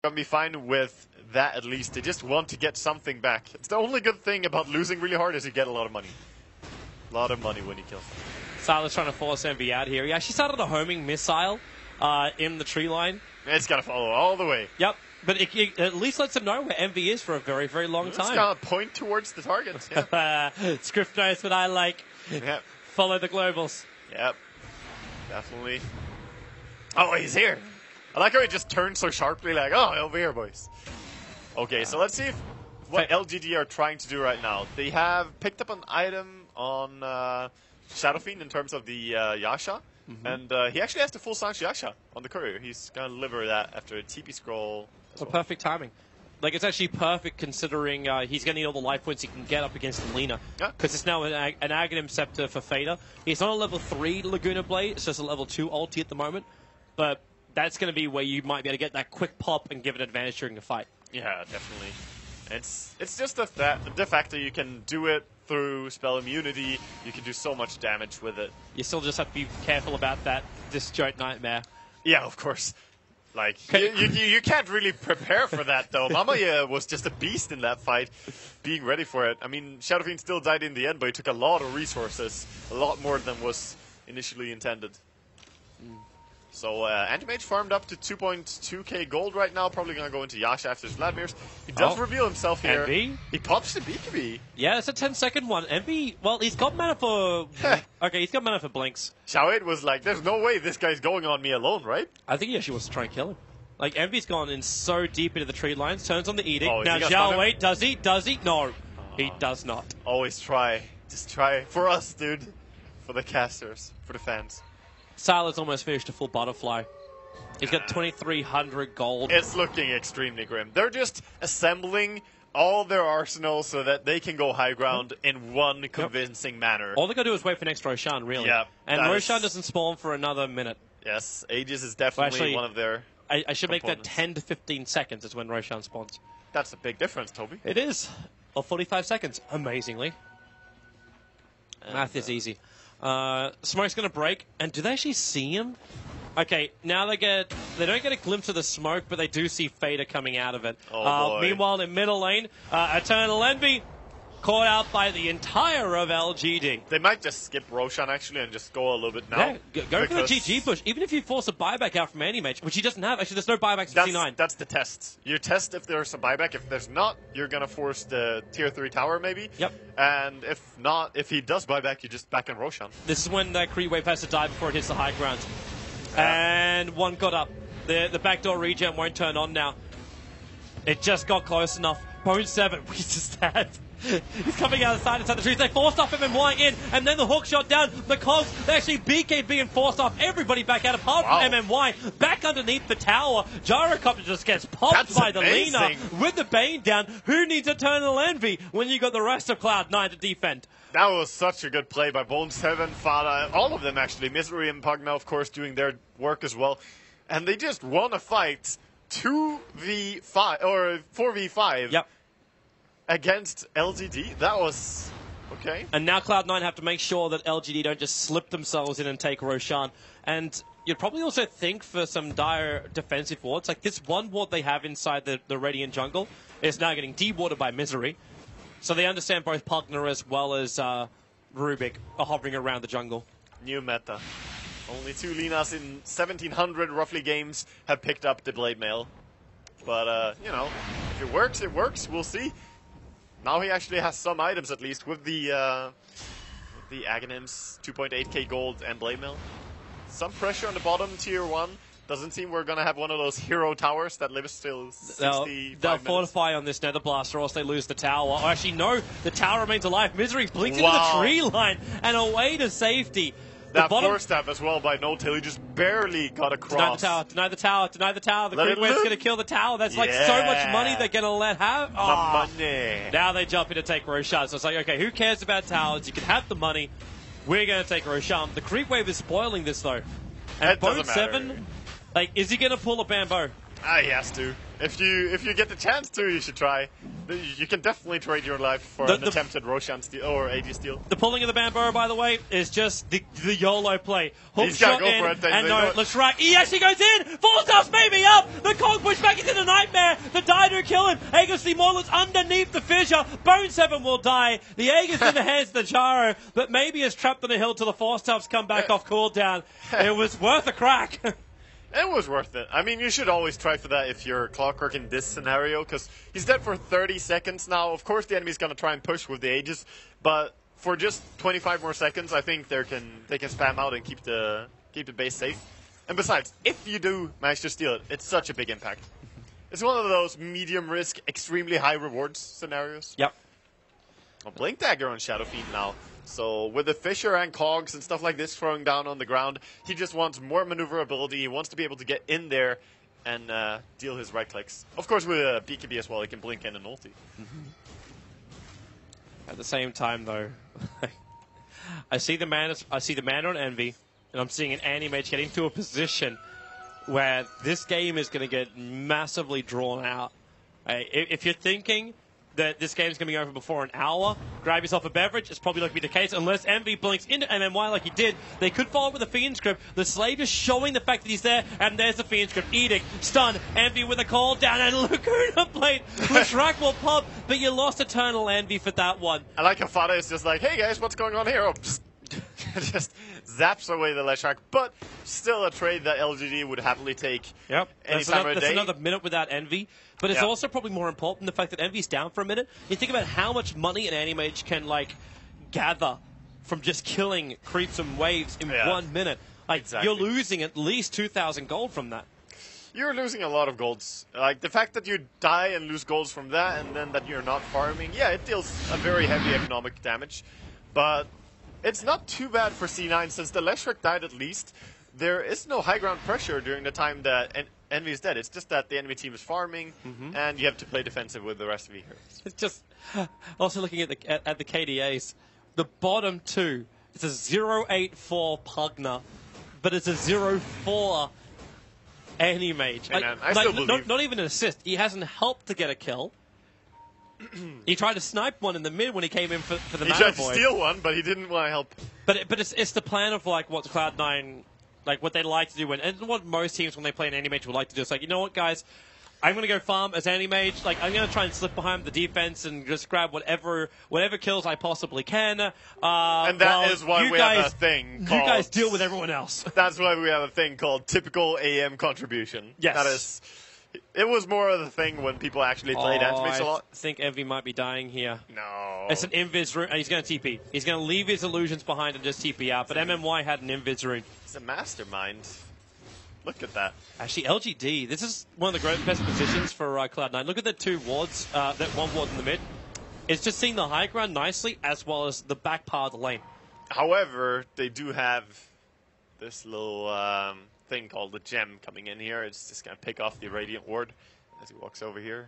gonna be fine with that at least. They just want to get something back. It's the only good thing about losing really hard is you get a lot of money. A lot of money when you kill someone. Silas trying to force Envy out here. He actually started a homing missile in the tree line. It's gotta follow all the way. Yep. But it at least lets him know where Envy is for a very, very long time. It's gonna point towards the target. Yeah. Script knows what I like. Yep. Follow the globals. Yep. Definitely. Oh, he's here. I like how he just turned so sharply like, oh, over here, boys. Okay, so let's see what LGD are trying to do right now. They have picked up an item on Shadow Fiend in terms of the Yasha. And he actually has the full Sanch Yasha on the courier. He's going to deliver that after a TP scroll. So perfect timing. Like, it's actually perfect considering he's going to need all the life points he can get up against Lina. Yeah. Because it's now an Aghanim Scepter for Fader. He's not a level 3 Laguna Blade. It's just a level 2 ulti at the moment. But that's going to be where you might be able to get that quick pop and give it advantage during the fight. Yeah, definitely. It's just the fact that you can do it through spell immunity. You can do so much damage with it. You still just have to be careful about that disjoint nightmare. Yeah, of course. Like, you can't really prepare for that, though. Mamaya was just a beast in that fight, being ready for it. I mean, Shadow Fiend still died in the end, but he took a lot of resources, a lot more than was initially intended. So, Anti-Mage farmed up to 2.2k gold right now, probably going to go into Yasha after Vladimir's. He does reveal himself here. Envy? He pops the BKB. Yeah, it's a 10-second one. Envy, well, he's got mana for... okay, he's got mana for Blinks. Xiaowei was like, there's no way this guy's going on me alone, right? I think he actually wants to try and kill him. Like, Envy's gone in so deep into the tree lines, turns on the Edict. Oh, now, Xiaowei, does he? Does he? No, he does not. Always try. Just try. For us, dude. For the casters. For the fans. Silas almost finished a full butterfly. He's got 2,300 gold. It's looking extremely grim. They're just assembling all their arsenal so that they can go high ground in one convincing manner. All they got to do is wait for next Roshan, really. Yeah, and Roshan doesn't spawn for another minute. Yes, Aegis is definitely one of their I should make that 10 to 15 seconds is when Roshan spawns. That's a big difference, Toby. It is. Or 45 seconds, amazingly. And math is easy. Smoke's going to break, and do they actually see him? Okay, now they don't get a glimpse of the smoke, but they do see Fader coming out of it. Meanwhile, in middle lane, Eternal Envy caught out by the entire of LGD. They might just skip Roshan, actually, and just go a little bit now. Yeah, go for the GG push. Even if you force a buyback out from Anti-Mage, which he doesn't have. Actually, there's no buybacks in C9. That's the test. You test if there's a buyback. If there's not, you're going to force the tier 3 tower, maybe. Yep. And if not, if he does buyback, you just back in Roshan. This is when that creep wave has to die before it hits the high ground. And one got up. The backdoor regen won't turn on now. It just got close enough. Bone 7, we just had. He's coming out of the side inside the trees. They forced off MMY in, and then the hook shot down. The cogs, they actually BKB and forced off everybody back out, apart from MMY. Back underneath the tower, Gyrocopter just gets popped by the Lina with the Bane down. Who needs Eternal Envy when you got the rest of Cloud9 to defend? That was such a good play by Bone 7, Fada, all of them actually. Misery and Pugna, of course, doing their work as well. And they just won a fight 2v5, or 4v5. Yep. Against LGD. That was okay. And now Cloud9 have to make sure that LGD don't just slip themselves in and take Roshan. And you'd probably also think for some dire defensive wards, like this one ward they have inside the Radiant jungle is now getting dewatered by Misery. So they understand both Pugna as well as Rubik are hovering around the jungle. New meta. Only 2 Linas in 1,700 roughly games have picked up the Blade Mail. But, you know, if it works, it works. We'll see. Now he actually has some items at least with the Aghanims, 2.8k gold and Blade Mail. Some pressure on the bottom tier 1. Doesn't seem we're going to have one of those hero towers that lives still 65 minutes. They'll fortify on this Nether Blaster or else they lose the tower. Or actually, no, the tower remains alive. Misery blinks into the tree line and away to safety. That force stab as well by No-Tail. He just barely got across. Deny the tower. The creep wave's going to kill the tower. That's like so much money they're going to let have. Money. Now they jump in to take Roshan. So it's like, okay, who cares about towers? You can have the money. We're going to take Roshan. The creep wave is spoiling this, though. And Bone 7, like, is he going to pull a Bamboo? He has to. If you get the chance to, you should try. You can definitely trade your life for an attempted Roshan steal or AD steal. The pulling of the Bamboo, by the way, is just the YOLO play. Hook He's got shot to go in, for it. and no, Leshrac, he actually goes in! Full stuff's maybe up! The Kong push back into the Nightmare! The Dido kill him! Aegis the Immortal's underneath the fissure! Bone 7 will die! The Aegis in the hands of the Charo, but maybe is trapped on the hill till the Force Stuffs come back off cooldown. It was worth a crack. It was worth it. I mean, you should always try for that if you're Clockwork in this scenario, because he's dead for 30 seconds now. Of course, the enemy's going to try and push with the Aegis, but for just 25 more seconds, I think they can spam out and keep the base safe. And besides, if you do manage to steal it, it's such a big impact. It's one of those medium risk, extremely high rewards scenarios. Yep. A Blink Dagger on Shadow Fiend now. So with the Fissure and Cogs and stuff like this throwing down on the ground, he just wants more maneuverability. He wants to be able to get in there and deal his right clicks. Of course, with a BKB as well, he can blink in an ulti. At the same time, though, I see the man on Envy, and I'm seeing an Animage getting to a position where this game is going to get massively drawn out. If you're thinking that this game's going to be over before an hour, grab yourself a beverage. It's probably not going to be the case unless Envy blinks into MMY like he did. They could follow with a Fiend Script. The Slave is showing the fact that he's there, and there's the Fiend Script. Edict, stun, Envy with a call down, and Laguna Blade. Leshrac will pop, but you lost Eternal Envy for that one. I like how Fada is just like, hey guys, what's going on here? Oh, just zaps away the Leshrac, but still a trade that LGD would happily take any time of the day. That's another minute without Envy. But it's also probably more important the fact that Envy's down for a minute. You think about how much money an Animage can gather from just killing creeps and waves in 1 minute. You're losing at least 2,000 gold from that. You're losing a lot of golds. Like the fact that you die and lose golds from that, and then that you're not farming, it deals a very heavy economic damage. But it's not too bad for C9 since the Leshrac died at least. There is no high ground pressure during the time that Envy is dead. It's just that the enemy team is farming, and you have to play defensive with the rest of the heroes. It's just also looking at the KDAs. The bottom two, it's a 0.84 Pugna, but it's a 0.4 Animage. Hey man, I still believe. Not even an assist. He hasn't helped to get a kill. He tried to snipe one in the mid when he came in for the Mana Void. He tried to steal one, but he didn't want to help. But it's the plan of what Cloud9, what they like to do, and what most teams when they play an Animage would like to do. It's like, you know what, guys, I'm going to go farm as Animage. I'm going to try and slip behind the defense and just grab whatever kills I possibly can. And that is why we have a thing called... You guys deal with everyone else. That's why we have a thing called typical AM contribution. Yes. That is... It was more of the thing when people actually played Animage a lot. I think Envy might be dying here. No. It's an Invis rune. He's going to TP. He's going to leave his illusions behind and just TP out. But MMY had an Invis rune. He's a mastermind. Look at that. Actually, LGD, this is one of the best positions for Cloud9. Look at the two wards, that one ward in the mid. It's just seeing the high ground nicely as well as the back part of the lane. However, they do have this little thing called the gem coming in here. It's just going to pick off the Radiant Ward as he walks over here.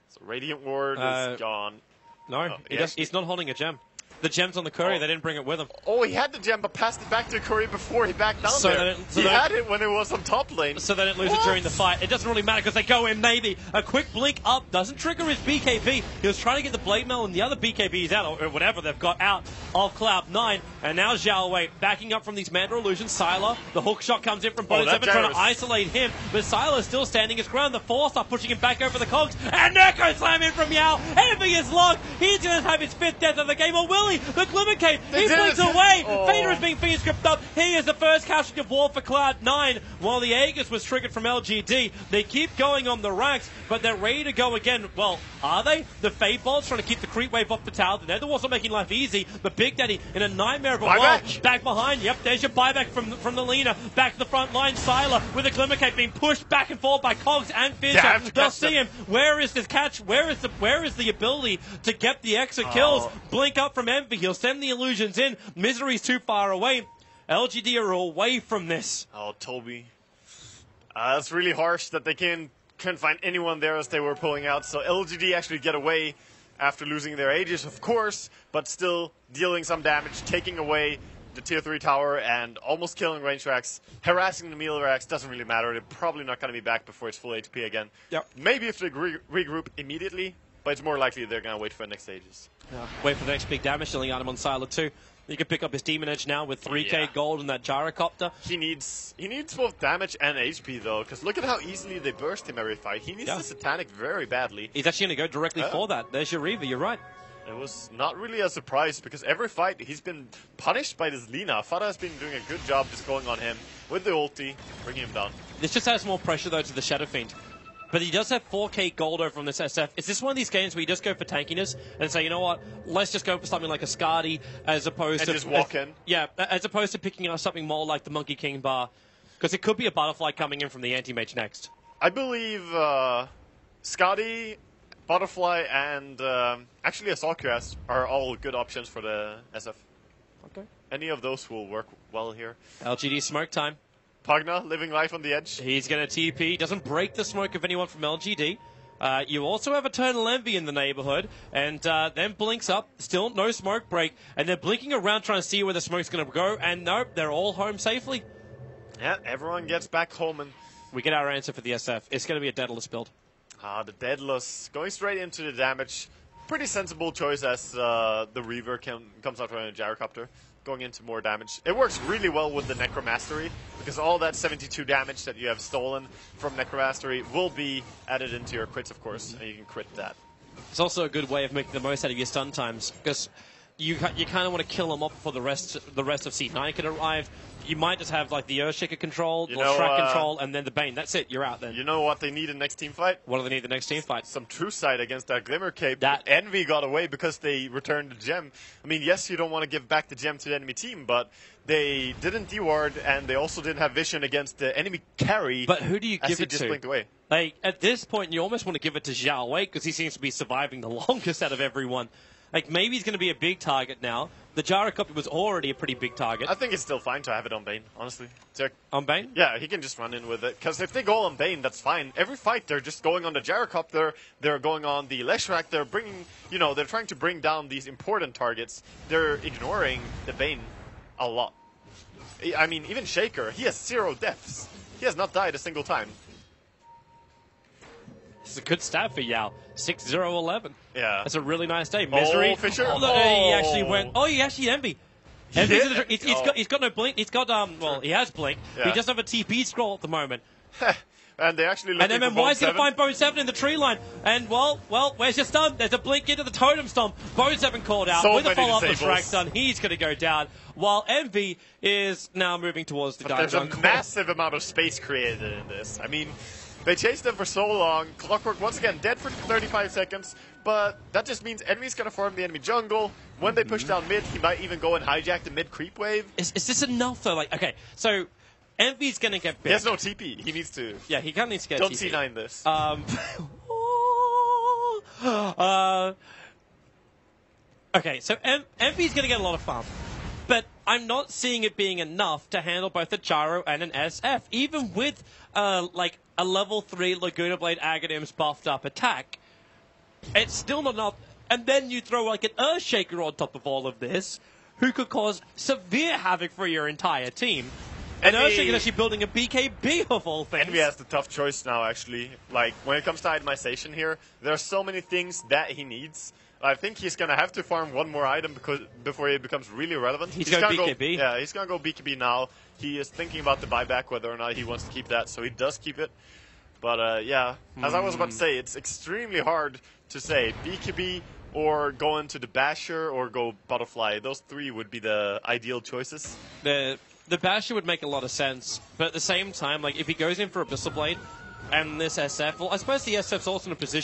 So Radiant Ward is gone. No, he's not holding a gem. The gem's on the courier, they didn't bring it with him. Oh, he had the gem, but passed it back to the courier before he backed down there. He had it when it was on top lane. So they didn't lose it during the fight. It doesn't really matter because they go in, maybe. A quick blink up doesn't trigger his BKB. He was trying to get the Blade Mail and the other BKBs out, or whatever they've got out of Cloud9. And now Zhao Wei backing up from these Mandra Illusions. Sylar, the hook shot comes in from Bone 7, trying to isolate him. But Sylar is still standing his ground. The Force are pushing him back over the cogs. And Nerko slam in from Yao. Envy is locked. He's going to have his 5th death of the game. Or will he? The Glimmer Cape. He blinks away. Vader is being Fiend Scripted up. He is the first casualty of war for Cloud9. While the Aegis was triggered from LGD. They keep going on the racks, but they're ready to go again. Well, are they? The Fade Bolts trying to keep the creep wave off the tower. The Nether Walls are making life easy, but Big Daddy in a nightmare of a world. Back behind. Yep, there's your buyback from the Lina. Back to the front line. Sylar with a Glimmer Cape being pushed back and forth by Cogs and Fisher. They'll see him. Where is this catch? Where is the ability to get the extra kills? Blink up from Envy. He'll send the illusions in. Misery's too far away. LGD are away from this. Oh, Toby. That's really harsh that they couldn't find anyone there as they were pulling out. So LGD actually get away after losing their Aegis, of course, but still dealing some damage, taking away the tier 3 tower and almost killing range racks, harassing the melee racks doesn't really matter. They're probably not going to be back before it's full HP again. Yep. Maybe if they regroup immediately, but it's more likely they're going to wait for the next stages. Yeah. Wait for the next big damage dealing item on Sylar too. You can pick up his Demon Edge now with 3k gold and that Gyrocopter. He needs both damage and HP though, because look at how easily they burst him every fight. He needs the Satanic very badly. He's actually going to go directly for that. There's your Reaver, you're right. It was not really a surprise because every fight he's been punished by this Lina. Fada has been doing a good job just going on him with the ulti, bringing him down. This just adds more pressure though to the Shadow Fiend. But he does have 4k gold over from this SF. Is this one of these games where you just go for tankiness and say, you know what, let's just go for something like a Skadi as opposed to... just walk in? Yeah, as opposed to picking up something more like the Monkey King bar. Because it could be a Butterfly coming in from the Anti-Mage next. I believe Skadi, Butterfly, and actually Assault Cuirass are all good options for the SF. Okay. Any of those will work well here. LGD smoke time. Pugna, living life on the edge. He's going to TP. Doesn't break the smoke of anyone from LGD. You also have Eternal Envy in the neighborhood, and then blinks up. Still no smoke break, and they're blinking around trying to see where the smoke's going to go, and nope, they're all home safely. Yeah, everyone gets back home, and we get our answer for the SF. It's going to be a Daedalus build. The Daedalus going straight into the damage. Pretty sensible choice as the Reaver comes out from a Gyrocopter, going into more damage. It works really well with the Necromastery, because all that 72 damage that you have stolen from Necromastery will be added into your crits, of course, and you can crit that. It's also a good way of making the most out of your stun times, because you kind of want to kill them up before the rest of C9 can arrive. You might just have like the Earthshaker control, the Shrek control, and then the Bane. That's it. You're out then. You know what they need in next team fight? What do they need the next team fight? Some True Sight against that Glimmer Cape. That Envy got away because they returned the gem. I mean, yes, you don't want to give back the gem to the enemy team, but they didn't deward, and they also didn't have vision against the enemy carry. But who do you give it just to? Blinked away. Like at this point, you almost want to give it to Zhao Wei because he seems to be surviving the longest out of everyone. Like, maybe he's going to be a big target now. The Gyrocopter was already a pretty big target. I think it's still fine to have it on Bane, honestly. On Bane? Yeah, he can just run in with it. Because if they go on Bane, that's fine. Every fight, they're just going on the Gyrocopter, they're going on the Leshrac, they're bringing, you know, they're trying to bring down these important targets. They're ignoring the Bane a lot. I mean, even Shaker, he has 0 deaths. He has not died a single time. This is a good stat for Yao. 6-0-11. Yeah. That's a really nice day. Misery. Oh, Fisher. Oh, no, he actually went. Oh, he actually Envy. He's got no blink. He's got, well, he has blink. Yeah. But he doesn't have a TP scroll at the moment. And they actually look. And then MMY's going to find Bone 7 in the tree line. And, well, where's your stun? There's a blink into the Totem Stomp. Bone 7 called out. With a follow-up of Shrek stun, he's going to go down. While Envy is now moving towards the There's a massive amount of space created in this. I mean, they chased them for so long. Clockwork, once again, dead for 35 seconds. But that just means Envy's going to farm the enemy jungle. When they push down mid, he might even go and hijack the mid creep wave. Is this enough, though? Like, okay, so Envy's going to get big. He has no TP. He needs to. Yeah, he kind of needs to get Don't TP. C9 this. Okay, so Envy's going to get a lot of farm. But I'm not seeing it being enough to handle both a Gyro and an SF. Even with, like, a level 3 Laguna Blade Aghanims buffed up attack, it's still not enough. And then you throw, like, an Earthshaker on top of all of this, who could cause severe havoc for your entire team. And Earthshaker is actually building a BKB of all things. Envy has the tough choice now, actually. Like, when it comes to itemization here, there are so many things that he needs. I think he's going to have to farm one more item before he becomes really relevant. He's going BKB. Yeah, he's going to go BKB now. He is thinking about the buyback, whether or not he wants to keep that, so he does keep it. But, yeah, as I was about to say, it's extremely hard to say BKB or go into the Basher or go Butterfly. Those 3 would be the ideal choices. The Basher would make a lot of sense, but at the same time, like, if he goes in for Abyssal Blade and this SF, well, I suppose the SF's also in a position